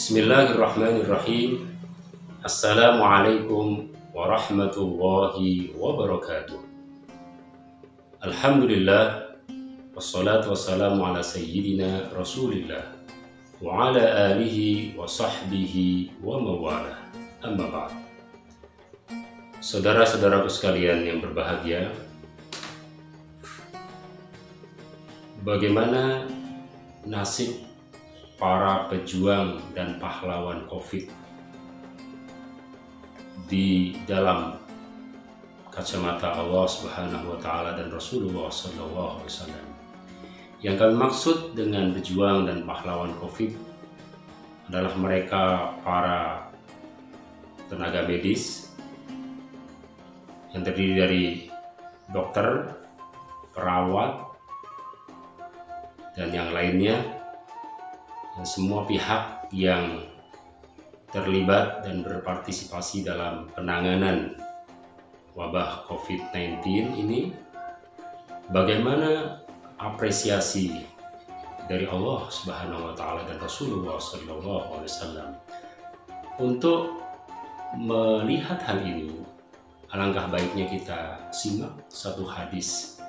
Bismillahirrahmanirrahim. Assalamualaikum warahmatullahi wabarakatuh. Alhamdulillah, wassalatu wassalamu ala sayyidina Rasulillah wa ala alihi wa sahbihi wa mawalah. Amma ba'd. Saudara-saudaraku sekalian yang berbahagia, bagaimana nasib para pejuang dan pahlawan COVID di dalam kacamata Allah Subhanahu wa Ta'ala dan Rasulullah Sallallahu Alaihi Wasallam? Yang kami maksud dengan pejuang dan pahlawan COVID adalah mereka para tenaga medis yang terdiri dari dokter, perawat, dan yang lainnya, dan semua pihak yang terlibat dan berpartisipasi dalam penanganan wabah COVID-19 ini. Bagaimana apresiasi dari Allah Subhanahu wa Ta'ala dan Rasulullah Sallallahu Alaihi Wasallam? Untuk melihat hal ini, alangkah baiknya kita simak satu hadis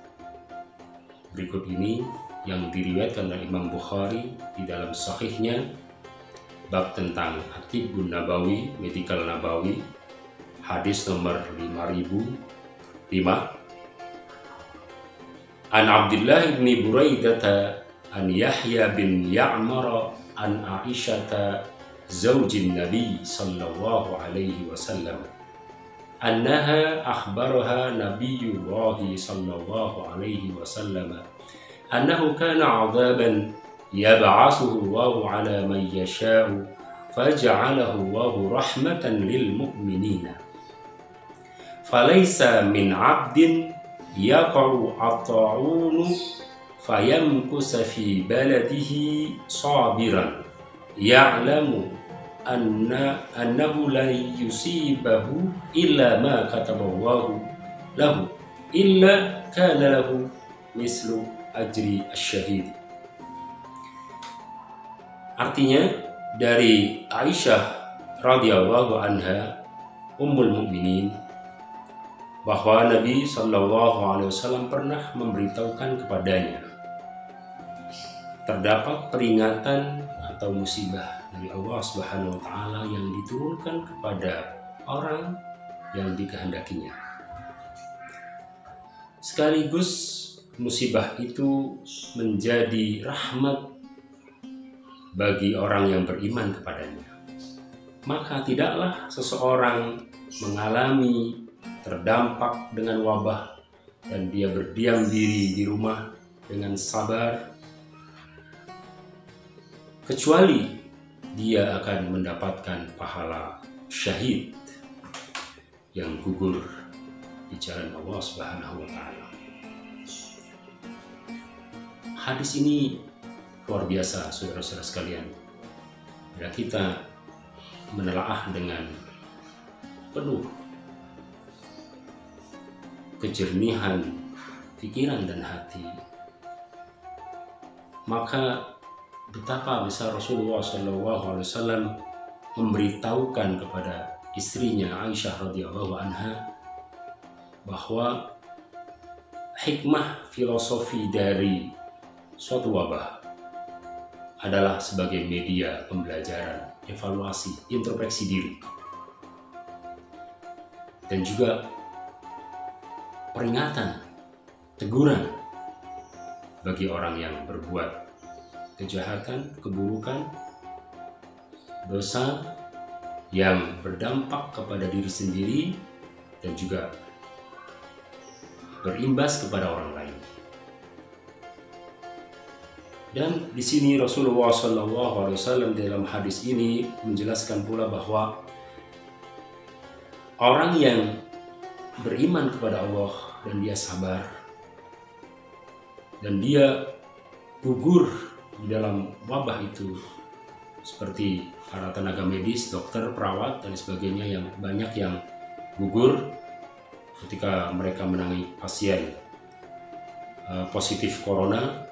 berikut ini yang diriwayatkan oleh Imam Bukhari di dalam sahihnya, bab tentang At-Tibbun Nabawi, Medical Nabawi, hadis nomor 5005. An Abdullah bin Buraidah an Yahya bin Ya'mar an Aisyah zaujin Nabi sallallahu alaihi wasallam annaha akhbaraha Nabiyullah sallallahu alaihi wasallam annahu kana 'adzaban yab'atsuhu Allahu 'ala man yasha'u faj'alahu Allahu rahmatan lil mu'minina falaysa min 'abdin yaqa'u at-ta'unu fayamkusa fi baladihi sabiran ya'lamu annahu la yusibahu illa ma kataballahu lahu illa kana lahu mislu ajri asyahid. Artinya, dari Aisyah radhiyallahu anha ummul mukminin, bahwa Nabi sallallahu alaihi wasallam pernah memberitahukan kepadanya terdapat peringatan atau musibah dari Allah Subhanahu wa Ta'ala yang diturunkan kepada orang yang dikehendakinya. Sekaligus musibah itu menjadi rahmat bagi orang yang beriman kepadanya. Maka tidaklah seseorang mengalami terdampak dengan wabah dan dia berdiam diri di rumah dengan sabar, kecuali dia akan mendapatkan pahala syahid yang gugur di jalan Allah Subhanahu wa Ta'ala. Hadis ini luar biasa, saudara-saudara sekalian. Bila kita menelaah dengan penuh kejernihan pikiran dan hati, maka betapa besar Rasulullah SAW memberitahukan kepada istrinya Aisyah radhiyallahu anha bahwa hikmah filosofi dari suatu wabah adalah sebagai media pembelajaran, evaluasi, introspeksi diri, dan juga peringatan, teguran bagi orang yang berbuat kejahatan, keburukan, dosa yang berdampak kepada diri sendiri dan juga berimbas kepada orang lain. Dan di sini Rasulullah SAW dalam hadis ini menjelaskan pula bahwa orang yang beriman kepada Allah dan dia sabar dan dia gugur di dalam wabah itu, seperti para tenaga medis, dokter, perawat, dan sebagainya, yang banyak yang gugur ketika mereka menangani pasien positif corona,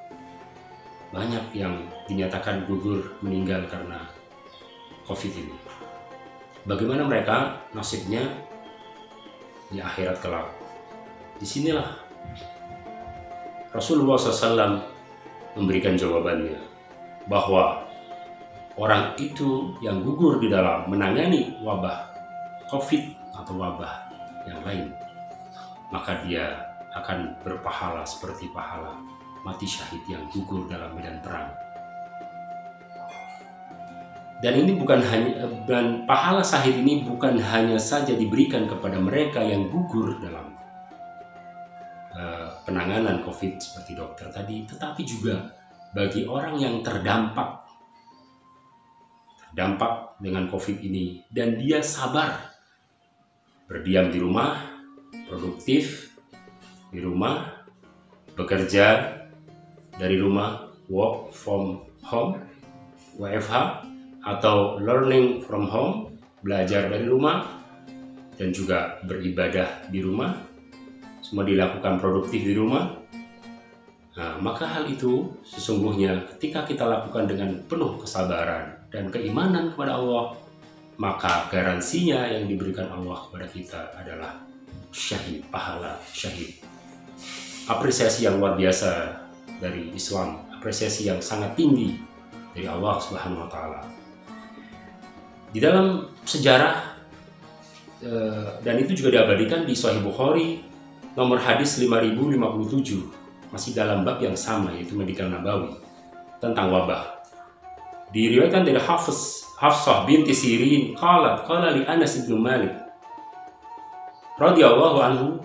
banyak yang dinyatakan gugur meninggal karena COVID ini. Bagaimana mereka nasibnya di akhirat kelak? Disinilah Rasulullah SAW memberikan jawabannya, bahwa orang itu yang gugur di dalam menangani wabah COVID atau wabah yang lain, maka dia akan berpahala seperti pahala mati syahid yang gugur dalam medan perang. Dan ini bukan hanya, dan pahala syahid ini bukan hanya saja diberikan kepada mereka yang gugur dalam penanganan COVID seperti dokter tadi, tetapi juga bagi orang yang terdampak dengan COVID ini dan dia sabar berdiam di rumah, produktif di rumah, bekerja dari rumah, work from home, WFH, atau learning from home, belajar dari rumah, dan juga beribadah di rumah, semua dilakukan produktif di rumah. Nah, maka hal itu sesungguhnya ketika kita lakukan dengan penuh kesabaran dan keimanan kepada Allah, maka garansinya yang diberikan Allah kepada kita adalah syahid, pahala syahid. Apresiasi yang luar biasa dari Islam, apresiasi yang sangat tinggi dari Allah Subhanahu wa Ta'ala. Di dalam sejarah, dan itu juga diabadikan di Sahih Bukhari nomor hadis 5057, masih dalam bab yang sama, yaitu Medikal Nabawi, tentang wabah. Diriwayatkan dari Hafsah binti Sirin qala li Anas bin Malik radhiyallahu anhu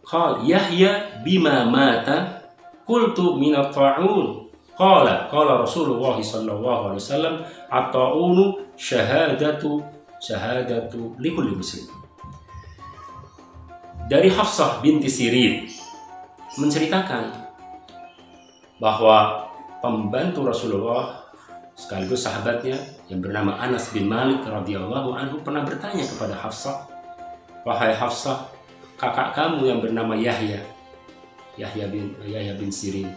qala Yahya bima mata qultu min at-ta'un qala Rasulullah sallallahu alaihi wasallam at-ta'unu syahadatu likulli muslim. Dari Hafsah binti Sirin menceritakan bahwa pembantu Rasulullah sekaligus sahabatnya yang bernama Anas bin Malik radhiyallahu anhu pernah bertanya kepada Hafsah, "Wahai Hafsah, kakak kamu yang bernama Yahya bin Sirin,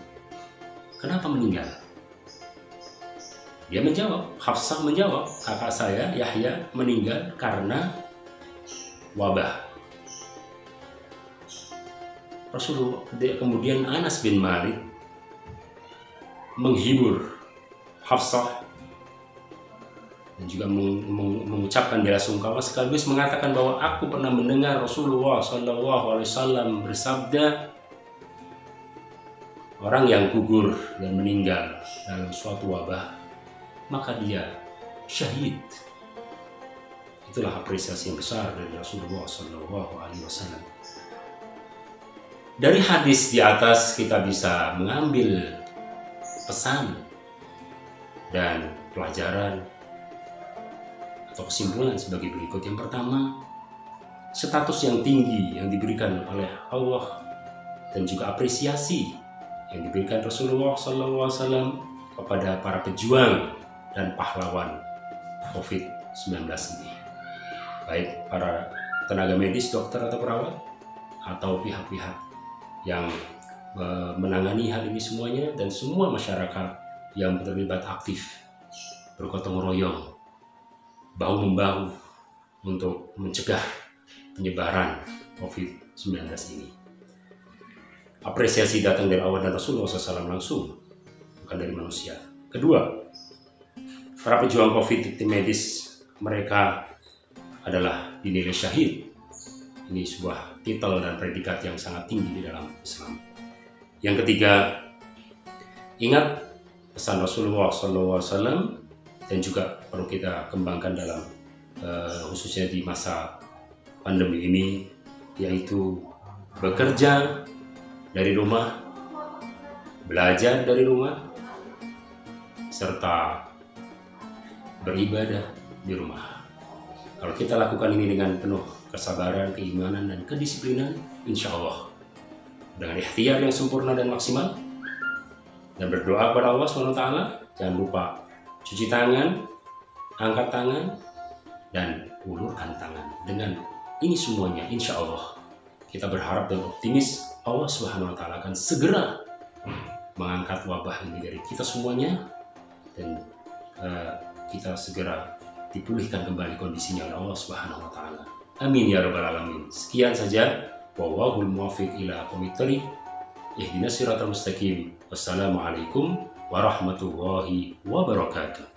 kenapa meninggal?" Dia menjawab, Hafsah menjawab, "Kakak saya Yahya meninggal karena wabah." Rasulullah, kemudian Anas bin Malik menghibur Hafsah dan juga mengucapkan bela sungkawa sekaligus mengatakan bahwa aku pernah mendengar Rasulullah SAW bersabda, orang yang gugur dan meninggal dalam suatu wabah maka dia syahid. Itulah apresiasi yang besar dari Rasulullah SAW. Dari hadis di atas kita bisa mengambil pesan dan pelajaran atau kesimpulan sebagai berikut. Yang pertama, status yang tinggi yang diberikan oleh Allah dan juga apresiasi yang diberikan Rasulullah SAW kepada para pejuang dan pahlawan COVID-19 ini, baik para tenaga medis, dokter atau perawat, atau pihak-pihak yang menangani hal ini semuanya, dan semua masyarakat yang terlibat aktif bergotong royong bahu-membahu untuk mencegah penyebaran COVID-19 ini. Apresiasi datang dari Allah dan Rasulullah SAW langsung, bukan dari manusia. Kedua, para pejuang COVID tim medis, mereka adalah dinilai syahid. Ini sebuah titel dan predikat yang sangat tinggi di dalam Islam. Yang ketiga, ingat pesan Rasulullah SAW, dan juga perlu kita kembangkan dalam khususnya di masa pandemi ini, yaitu bekerja dari rumah, belajar dari rumah, serta beribadah di rumah. Kalau kita lakukan ini dengan penuh kesabaran, keimanan, dan kedisiplinan, insya Allah dengan ikhtiar yang sempurna dan maksimal, dan berdoa kepada Allah SWT, jangan lupa cuci tangan, angkat tangan, dan ulurkan tangan. Dengan ini semuanya, insya Allah kita berharap dan optimis Allah SWT akan segera mengangkat wabah ini dari kita semuanya, dan kita segera dipulihkan kembali kondisinya oleh Allah Subhanahu wa taala. Amin ya rabbal alamin. Sekian saja, wallahul muwaffiq ila aqwamit thoriq. Ihdinas siratal mustaqim. Wassalamualaikum warahmatullahi wabarakatuh.